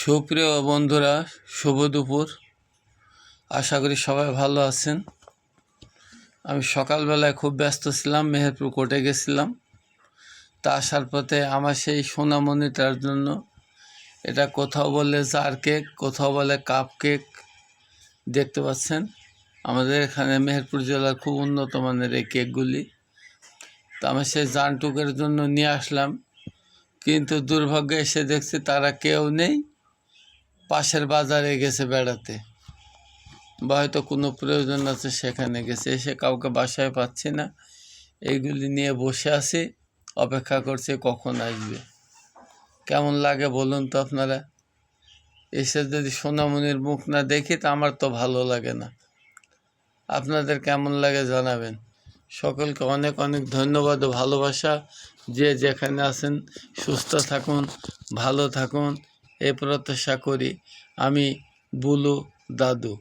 সুপ্রিয় বন্ধুরা, শুভ দুপুর। আশা করি সবাই ভালো আছেন। আমি সকালবেলায় খুব ব্যস্ত ছিলাম, মেহেরপুর কোর্টে গেছিলাম। তা আসার পথে আমার সেই সোনামণিটার জন্য, এটা কোথাও বলে জার কেক, কোথাও বলে কাপ কেক, দেখতে পাচ্ছেন। আমাদের এখানে মেহেরপুর জেলার খুব উন্নত মানের এই কেকগুলি। তা আমি সেই জানটুকের জন্য নিয়ে আসলাম, কিন্তু দুর্ভাগ্যে এসে দেখছি তারা কেউ নেই, পাশের বাজারে গেছে বেড়াতে, বা হয়তো কোনো প্রয়োজন আছে সেখানে গেছে। এসে কাউকে বাসায় পাচ্ছি না, এইগুলি নিয়ে বসে আছি, অপেক্ষা করছি কখন আসবে। কেমন লাগে বলুন তো আপনারা? এসে যদি সোনামণির মুখ না দেখি তা আমার তো ভালো লাগে না। আপনাদের কেমন লাগে জানাবেন। সকলকে অনেক অনেক ধন্যবাদ ও ভালোবাসা। যে যেখানে আছেন সুস্থ থাকুন, ভালো থাকুন, এই প্রত্যাশা করি। আমি বুলু দাদু।